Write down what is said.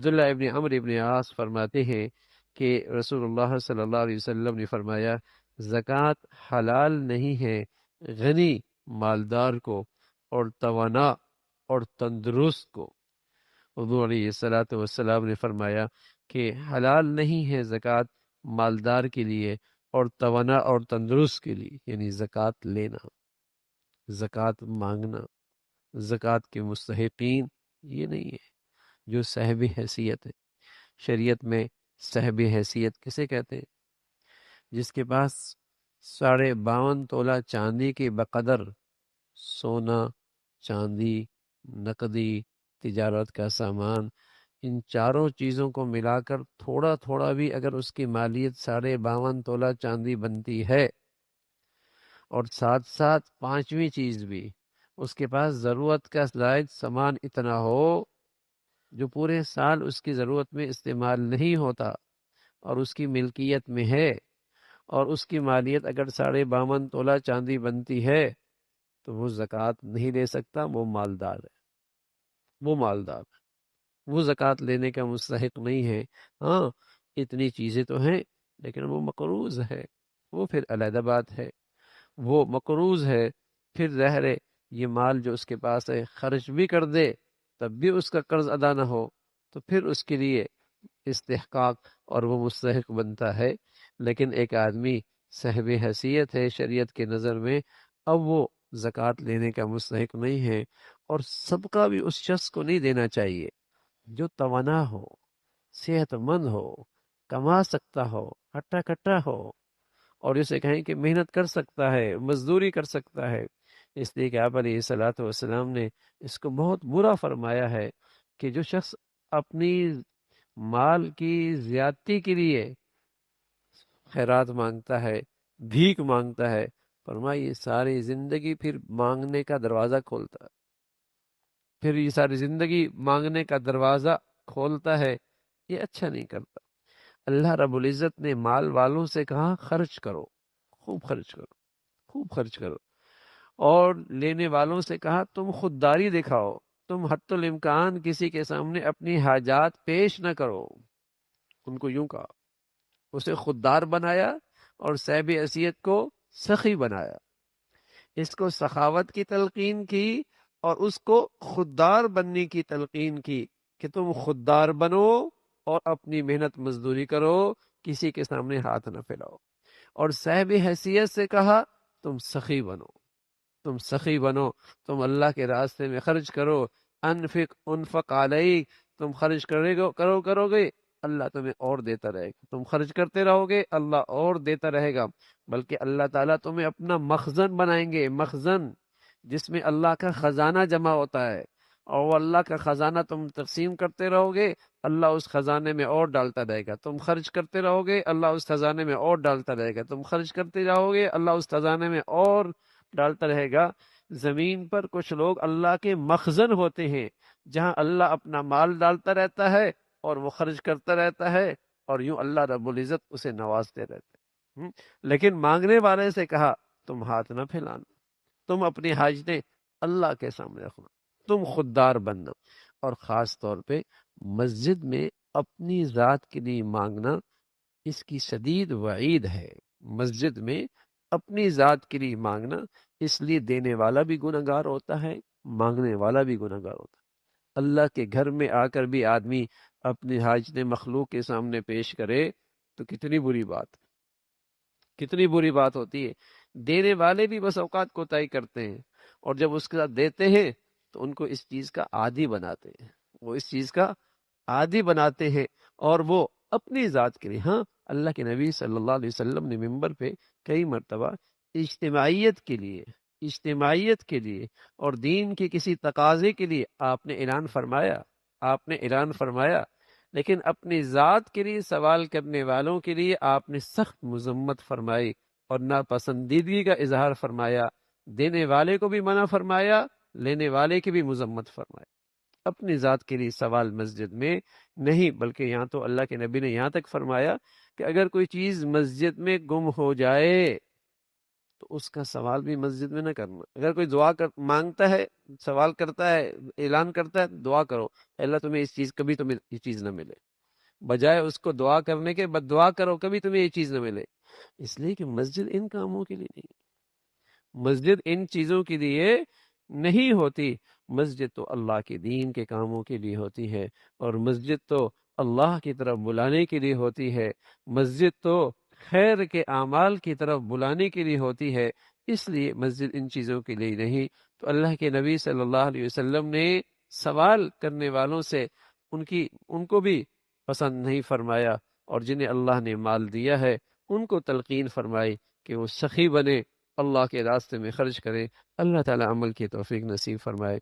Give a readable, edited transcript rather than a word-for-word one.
عبداللہ ابن عمرو ابن عاص فرماتے ہیں کہ رسول اللہ صلی اللہ علیہ وسلم نے فرمایا زکوٰۃ حلال نہیں ہے غنی مالدار کو اور توانا اور تندرست کو۔ حضور علیہ الصلاۃ والسلام نے فرمایا کہ حلال نہیں ہے زکوٰۃ مالدار کے لیے اور توانا اور تندرست کے لیے، یعنی زکوٰۃ لینا، زکوٰۃ مانگنا، زکوٰۃ کے مستحقین یہ نہیں ہے جو صاحب حیثیت ہے۔ شریعت میں صاحب حیثیت کسے کہتے ہیں؟ جس کے پاس 52.5 تولہ چاندی کے بقدر سونا، چاندی، نقدی، تجارت کا سامان، ان چاروں چیزوں کو ملا کر تھوڑا تھوڑا بھی اگر اس کی مالیت 52.5 تولہ چاندی بنتی ہے، اور ساتھ ساتھ پانچویں چیز بھی اس کے پاس ضرورت کا زائد سامان اتنا ہو جو پورے سال اس کی ضرورت میں استعمال نہیں ہوتا اور اس کی ملکیت میں ہے، اور اس کی مالیت اگر 52.5 تولہ چاندی بنتی ہے، تو وہ زکوٰۃ نہیں دے سکتا، وہ مالدار ہے، وہ مالدار ہے، وہ زکوٰۃ لینے کا مستحق نہیں ہے۔ ہاں اتنی چیزیں تو ہیں لیکن وہ مقروض ہے، وہ پھر علیحدہ بات ہے، وہ مقروض ہے، پھر ظاہر ہے یہ مال جو اس کے پاس ہے خرچ بھی کر دے تب بھی اس کا قرض ادا نہ ہو تو پھر اس کے لیے استحقاق اور وہ مستحق بنتا ہے۔ لیکن ایک آدمی صاحب حیثیت ہے شریعت کے نظر میں، اب وہ زکوٰۃ لینے کا مستحق نہیں ہے، اور صدقہ بھی اس شخص کو نہیں دینا چاہیے جو توانا ہو، صحت مند ہو، کما سکتا ہو، ہٹا کٹا ہو، اور اسے کہیں کہ محنت کر سکتا ہے، مزدوری کر سکتا ہے۔ اس لیے کہ آپ علیہ الصلاۃ والسلام نے اس کو بہت برا فرمایا ہے کہ جو شخص اپنی مال کی زیادتی کے لیے خیرات مانگتا ہے، بھیک مانگتا ہے، فرمایا ساری زندگی پھر مانگنے کا دروازہ کھولتا ہے، پھر یہ ساری زندگی مانگنے کا دروازہ کھولتا ہے، یہ اچھا نہیں کرتا۔ اللہ رب العزت نے مال والوں سے کہا خرچ کرو، خوب خرچ کرو، خوب خرچ کرو، اور لینے والوں سے کہا تم خودداری دکھاؤ، تم حتی الامکان کسی کے سامنے اپنی حاجات پیش نہ کرو۔ ان کو یوں کہا، اسے خوددار بنایا اور صاحب حیثیت کو سخی بنایا، اس کو سخاوت کی تلقین کی اور اس کو خوددار بننے کی تلقین کی کہ تم خوددار بنو اور اپنی محنت مزدوری کرو، کسی کے سامنے ہاتھ نہ پھیلاؤ، اور صاحب حیثیت سے کہا تم سخی بنو، تم سخی بنو، تم اللہ کے راستے میں خرچ کرو، انفق علیک، تم خرچ کرو گے اللہ تمہیں اور دیتا رہے گا، تم خرچ کرتے رہو گے اللہ اور دیتا رہے گا، بلکہ اللہ تعالیٰ تمہیں اپنا مخزن بنائیں گے، مخزن جس میں اللہ کا خزانہ جمع ہوتا ہے، اور وہ اللہ کا خزانہ تم تقسیم کرتے رہو گے اللہ اس خزانے میں اور ڈالتا رہے گا، تم خرچ کرتے رہو گے اللہ اس خزانے میں اور ڈالتا رہے گا، تم خرچ کرتے رہو گے اللہ اس خزانے میں اور ڈالتا رہے گا۔ زمین پر کچھ لوگ اللہ کے مخزن ہوتے ہیں جہاں اللہ اپنا مال ڈالتا رہتا ہے اور وہ خرچ کرتا رہتا ہے، اور یوں اللہ رب العزت اسے نوازتے رہتے ہیں۔ لیکن مانگنے والے سے کہا تم ہاتھ نہ پھیلانا، تم اپنی حاجتیں اللہ کے سامنے رکھنا، تم خوددار بننا، اور خاص طور پہ مسجد میں اپنی ذات کے لیے مانگنا، اس کی شدید وعید ہے۔ مسجد میں اپنی ذات کے لیے مانگنا، اس لیے دینے والا بھی گنہگار ہوتا ہے، مانگنے والا بھی گنہگار ہوتا ہے۔ اللہ کے گھر میں آ کر بھی آدمی اپنی حاجتیں مخلوق کے سامنے پیش کرے تو کتنی بری بات، کتنی بری بات ہوتی ہے۔ دینے والے بھی بس اوقات کوتاہی کرتے ہیں، اور جب اس کے ساتھ دیتے ہیں تو ان کو اس چیز کا عادی بناتے ہیں، وہ اس چیز کا عادی بناتے ہیں، اور وہ اپنی ذات کے لیے۔ ہاں اللہ کے نبی صلی اللہ علیہ وسلم نے منبر پہ کئی مرتبہ اجتماعیت کے لیے، اجتماعیت کے لیے اور دین کے کسی تقاضے کے لیے آپ نے اعلان فرمایا، آپ نے اعلان فرمایا، لیکن اپنی ذات کے لیے سوال کرنے والوں کے لیے آپ نے سخت مذمت فرمائی اور ناپسندیدگی کا اظہار فرمایا، دینے والے کو بھی منع فرمایا، لینے والے کی بھی مذمت فرمائی۔ اپنی ذات کے لیے سوال مسجد میں نہیں، بلکہ یہاں تو اللہ کے نبی نے یہاں تک فرمایا کہ اگر کوئی چیز مسجد میں گم ہو جائے تو اس کا سوال بھی مسجد میں نہ کرنا۔ اگر کوئی دعا مانگتا ہے، سوال کرتا ہے، اعلان کرتا ہے، دعا کرو اللہ تمہیں اس چیز، کبھی تمہیں یہ چیز نہ ملے، بجائے اس کو دعا کرنے کے بد دعا کرو کبھی تمہیں یہ چیز نہ ملے، اس لیے کہ مسجد ان کاموں کے لیے نہیں، مسجد ان چیزوں کے لیے نہیں ہوتی، مسجد تو اللہ کے دین کے کاموں کے لیے ہوتی ہے، اور مسجد تو اللہ کی طرف بلانے کے لیے ہوتی ہے، مسجد تو خیر کے اعمال کی طرف بلانے کے لیے ہوتی ہے، اس لیے مسجد ان چیزوں کے لیے نہیں۔ تو اللہ کے نبی صلی اللہ علیہ وسلم نے سوال کرنے والوں سے ان کو بھی پسند نہیں فرمایا، اور جنہیں اللہ نے مال دیا ہے ان کو تلقین فرمائی کہ وہ سخی بنے، اللہ کے راستے میں خرچ کریں۔ اللہ تعالی عمل کی توفیق نصیب فرمائے۔